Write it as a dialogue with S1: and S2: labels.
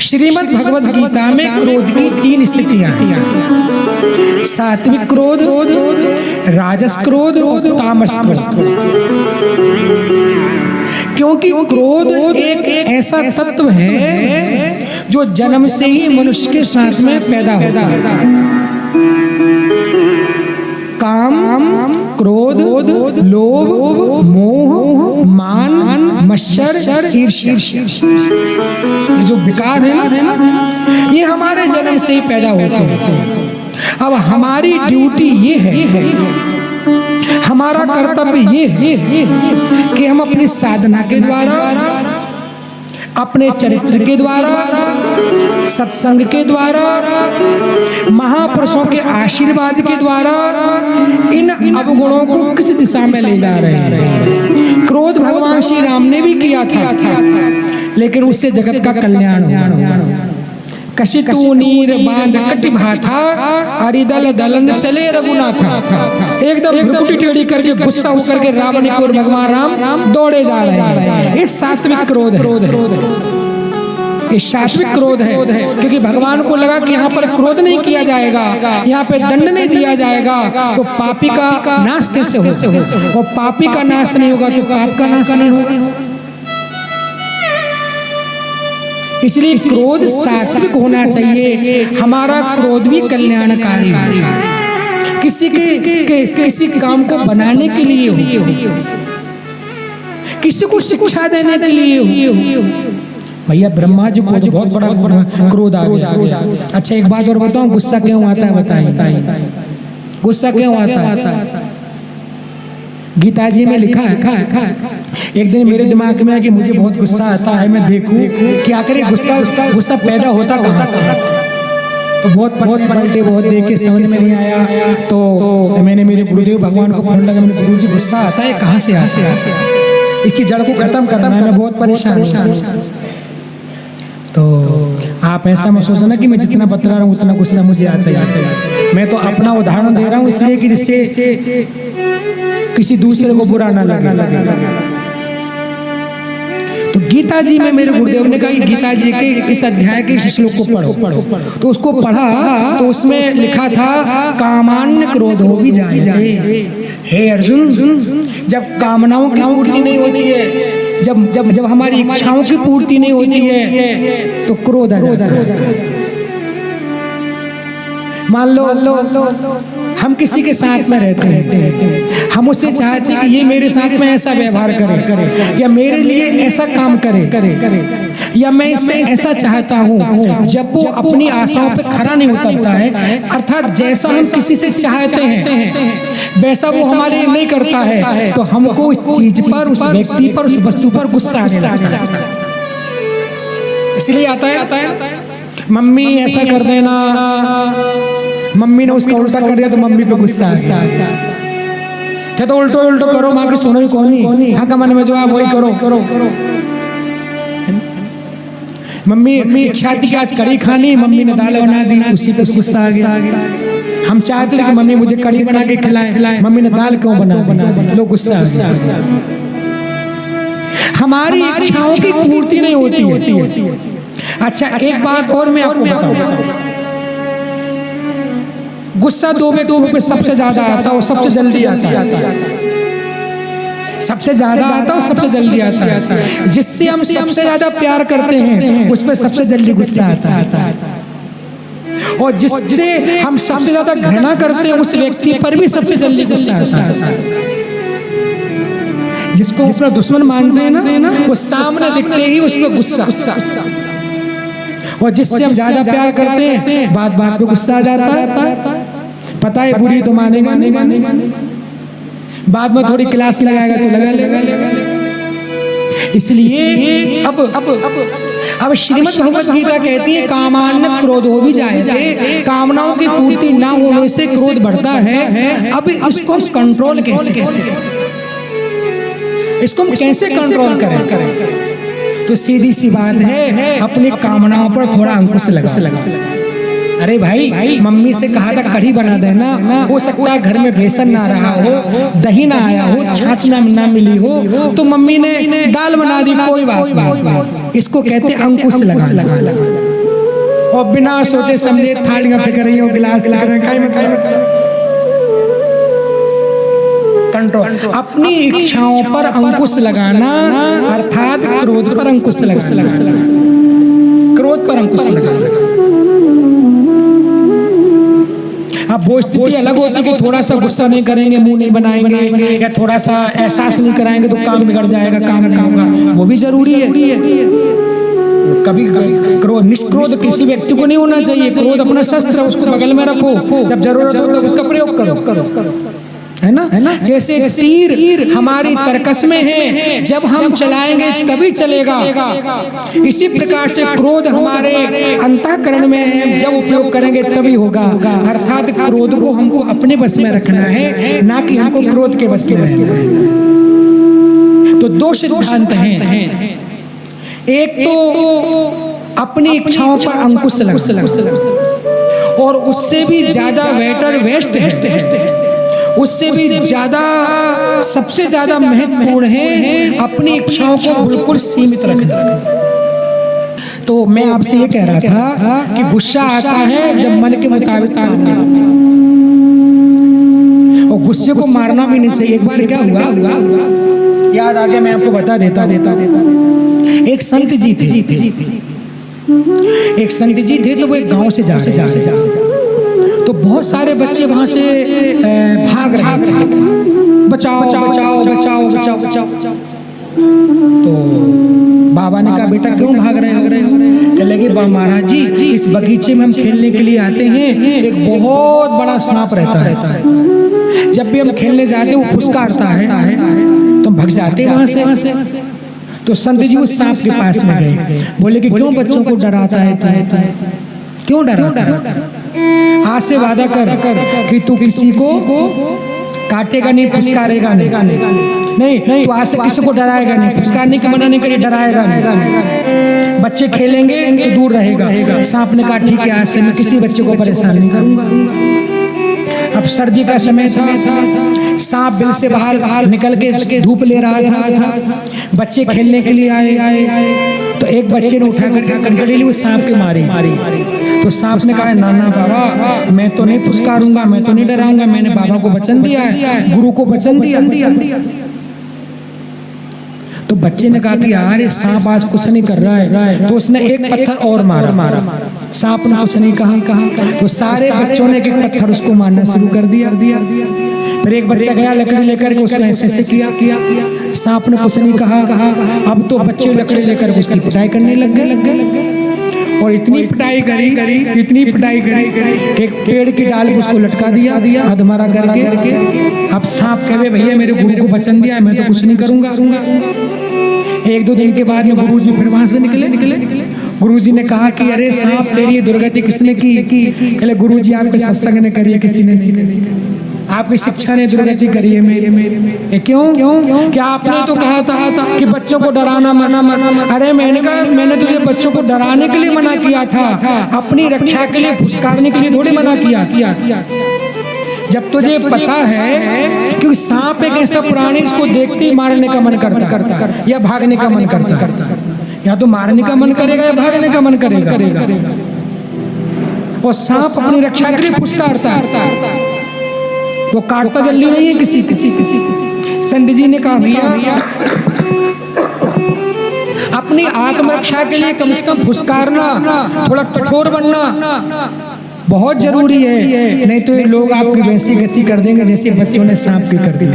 S1: श्रीमद् भगवद गीता में क्रोध की 3 स्थितियां हैं। सात्विक क्रोध, राजस क्रोध और तामस क्रोध। क्योंकि क्रोध एक ऐसा तत्व है जो जन्म से ही मनुष्य के साथ में पैदा होता है। काम, क्रोध, लोभ, मोह, मान, मत्सर, ईर्ष्या, ये जो विकार है ना, ये हमारे जन्म से ही पैदा होते हैं। अब हमारी ड्यूटी ये है, हमारा कर्तव्य ये है कि हम अपनी साधना के द्वारा, अपने चरित्र के द्वारा, सत्संग के द्वारा, महापुरुषों के आशीर्वाद के द्वारा इन अवगुणों को किस दिशा में ले जा रहे हैं। क्रोध भगवान श्री राम ने भी किया था, लेकिन उससे जगत का कल्याण हुआ। कशितु नीर बांध कटि भाथा, अरिदल दलंद चले रघुनाथा। एकदम भ्रुकुटी टेढ़ी करके गुस्सा होकर के रावण की ओर भगवान राम दौड़े जा रहे हैं। ये सात्विक क्रोध है, ये सात्विक क्रोध है। क्योंकि भगवान को लगा कि यहाँ पर क्रोध नहीं किया जाएगा, यहाँ पे दंड नहीं दिया जाएगा, तो पापी का नाश कैसे हो। और पापी का नाश नहीं होगा तो पाप का नाश नहीं होगा। इसलिए क्रोध सात्विक होना चाहिए। हमारा क्रोध भी कल्याणकारी हो, किसी काम को बनाने के लिए हो, किसी को शिक्षा देने के लिए हो। भैया ब्रह्मा जी को बहुत बड़ा क्रोध आ गया। अच्छा एक बात और बताऊं, गुस्सा क्यों आता है बताइए, गुस्सा क्यों आता है? गीता जी में लिखा है, एक दिन मेरे दिमाग में है कि मुझे बहुत गुस्सा आता है, मैं देखूं कि आखिर गुस्सा पैदा होता कहाँ से। तो बहुत पलटे, बहुत देख के समझ में नहीं आया। तो मैंने मेरे गुरुदेव भगवान को फोन लगा, मैंने गुरुजी गुस्सा आता है कहाँ से, इसकी जड़ को खत्म करना है, मैं बहुत परेशान हूँ। तो आप ऐसा मत सोचना कि मैं जितना बतला रहा हूँ उतना गुस्सा मुझे आता है। मैं तो अपना उदाहरण दे रहा हूँ इसलिए कि जिससे किसी दूसरे को बुरा ना लगे। तो गीता जी में मेरे गुरुदेव ने कहा गीता जी के इस अध्याय के श्लोक को पढ़ो। तो उसको पढ़ा तो उसमें लिखा था कामान्य क्रोध हो भी जाए। हे अर्जुन, जब कामनाओं की पूर्ति नहीं होती है, जब हमारी इच्छाओं की पूर्ति नहीं होती है तो क्रोध आ जाता है। मान लो हम किसी के साथ में रहते हैं, हम उससे चाहते हैं कि ये मेरे साथ में ऐसा व्यवहार करे या मेरे लिए ऐसा काम करे या मैं इससे ऐसा चाहता हूँ। जब वो अपनी आशाओं पे खरा नहीं उतरता है, अर्थात जैसा हम किसी से चाहते हैं वैसा वो हमारे लिए नहीं करता है, तो हमको उस चीज पर, उस व्यक्ति पर, उस वस्तु पर गुस्सा आने लगता है। इसलिए आता है मम्मी ऐसा कर देना, मम्मी ने उसका उल्टा कर दिया तो मम्मी पे गुस्सा आ गया। तो उल्टो करो, माँ की सुनो कौन नहीं, हाँ का मन में जो आप वही करो। मम्मी इच्छा थी कि आज कढ़ी खानी, मम्मी ने दाल बना दी, उसी पे गुस्सा आ गया। हम चाहते थे कि मम्मी मुझे कढ़ी बना के खिलाए, मम्मी ने दाल क्यों बना दी, लोग गुस्सा आ गया। हमारी इच्छाओं की पूर्ति नहीं होती है। अच्छा एक बात और मैं आपको बताऊं, गुस्सा दो व्यक्तियों पे सबसे ज्यादा आता है और सबसे जल्दी आता है। सबसे ज्यादा आता है और सबसे जल्दी आता है। जिससे हम सबसे ज्यादा प्यार करते हैं उस पर सबसे जल्दी गुस्सा आता है, और जिससे हम सबसे ज्यादा घृणा करते हैं उस व्यक्ति पर भी सबसे जल्दी गुस्सा आता है। जिसको अपना दुश्मन मानते हैं ना, वो सामने दिखते ही उस पर गुस्सा, और जिससे हम ज्यादा प्यार करते हैं बात पे गुस्सा आ जाता है। पता है बुरी तो मानेगा नहीं, बाद में थोड़ी क्लास लगाएगा तो लगा लेगा। इसलिए अब श्रीमद् भगवद गीता कहती है कामान्य क्रोध हो भी जाए, कामनाओं की पूर्ति ना होने से क्रोध बढ़ता है। अब इसको कंट्रोल कैसे, इसको हम कैसे कंट्रोल करें? तो सीधी सी बात है, अपनी कामनाओं पर थोड़ा अंकुश लगा। अरे भाई मम्मी से कहा था कढ़ी बना देना, हो सकता है घर में बेसन ना रहा हो, दही ना आया हो, छाछ ना मिली हो, तो मम्मी ने दाल बना दी, कोई बात नहीं। इसको कहते अंकुश लगा। और बिना सोचे समझे थालियां फेंक रही हो, गिलास ला रहे हैं, कंट्रोल। अपनी इच्छाओं पर अंकुश लगाना अर्थात क्रोध पर अंकुश लगाना, क्रोध पर अंकुश लगाना। अब वो स्थिति अलग होती कि थोड़ा सा गुस्सा नहीं करेंगे, मुंह नहीं बनाएंगे, या थोड़ा सा एहसास नहीं कराएंगे तो काम बिगड़ जाएगा, काम का वो भी जरूरी है। कभी क्रोध, निष्क्रोध किसी व्यक्ति को नहीं होना चाहिए। क्रोध अपना शस्त्र, उसको बगल में रखो, जब जरूरत हो तो उसका प्रयोग करो, है ना। जैसे तीर हमारी तरकस में है, जब हम चलाएंगे तभी चलेगा। इसी प्रकार से क्रोध हमारे अंतःकरण में है, जब उपयोग करेंगे तभी होगा। अर्थात क्रोध को हमको अपने बस में रखना है, ना कि हमको क्रोध के बस में रखना है। तो दो सिद्धांत हैं, एक तो अपनी इच्छाओं पर अंकुश लगाना, और उससे भी ज्यादा बेटर वेस्ट है, उससे भी ज्यादा, सबसे ज्यादा महत्वपूर्ण है अपनी इच्छाओं को बिल्कुल सीमित रखना। तो मैं आपसे ये कह रहा था कि गुस्सा आता है जब मन के मुताबिक काम नहीं, और गुस्से को मारना भी नहीं चाहिए। एक बार क्या हुआ याद आ गया, मैं आपको बता देता। एक संत जी थे, तो वो एक गांव से जा तो बहुत सारे बच्चे वहां से भाग रहे थे, बचाओ। तो बाबा ने कहा, बेटा क्यों भाग रहे हो? कहने लगे, महाराज जी, इस बगीचे में हम खेलने के लिए आते हैं, एक बहुत बड़ा सांप रहता है, जब भी हम खेलने जाते हैं वो फुसकारता है, तो हम भाग जाते हैं वहां से। तो संत जी उस सांप के पास में गए, बोले कि क्यों बच्चों को डराता है, क्यों डराता है? आज से वादा कर कि तू किसी को काटेगा नहीं, फुसकारेगा नहीं, तू आज से किसी को डराएगा नहीं, फुसकारने की मना नहीं करिए, डराएगा नहीं। बच्चे खेलेंगे तो दूर रहेगा। सांप ने कहा, ठीक है, आज से मैं किसी बच्चे को परेशान नहीं करूंगा। अब सर्दी का समय था, सांप बिल से बाहर निकल के धूप ले रहा था, बच्चे खेलने के लिए आए, तो एक बच्चे ने उठाकर कंकड़ी ली, वो सांप के मारी। तो सांप ने कहा, ना बाबा, मैं तो नहीं फुसकारूंगा, मैं तो नहीं डराऊंगा, मैंने बाबा को वचन दिया है, गुरु को वचन दिया। तो बच्चे ने कहा कि यार ये सांप आज कुछ नहीं कर रहा है, तो उसने एक पत्थर और मारा। सांप ने कुछ नहीं कहा, तो सारे बच्चों ने एक पत्थर उसको मारना शुरू कर दिया। फिर एक बच्चा गया लकड़ी लेकर के, उसको ऐसे किया, सांप ने कुछ नहीं कहा। अब तो बच्चे लकड़ी लेकर उसकी पिटाई करने लग गए, और इतनी पिटाई करी कि एक पेड़ की डाल पे उसको लटका दिया, अधमरा करके। अब सांप कहे, भैया मेरे गुरु को वचन दिया है, मैं तो कुछ नहीं करूंगा। एक दो दिन के बाद में गुरुजी फिर वहां से निकले। गुरुजी ने कहा कि अरे सांप, तेरी दुर्गति किसने की? कहले, गुरुजी आपके सत्संग ने करी है, किसी ने नहीं, आपकी शिक्षा ने दुर्गति करी है मेरे। क्यों? क्या आपने तो कहा था कि बच्चों को डराना मना। अरे मैंने कहा, मैंने तुझे बच्चों को डराने के लिए मना किया था, अपनी रक्षा के लिए, फुसकारने के लिए थोड़ी मना किया। जब तुझे पता है कि सांप एक ऐसा प्राणी, इसको देखते ही मारने का मन करता या भागने का मन करता, या तो मारने का मन करेगा या भागने का मन करेगा, और सांप अपनी रक्षा के लिए फुसकारता, वो काटता जल्दी नहीं है किसी। संत जी ने कहा, भैया अपनी आत्मरक्षा के लिए कम से कम फुसकारना, थोड़ा कठोर बनना बहुत जरूरी है, नहीं तो ये लोग आपकी वैसी गति कर देंगे जैसे बच्चों ने सांप की कर दी।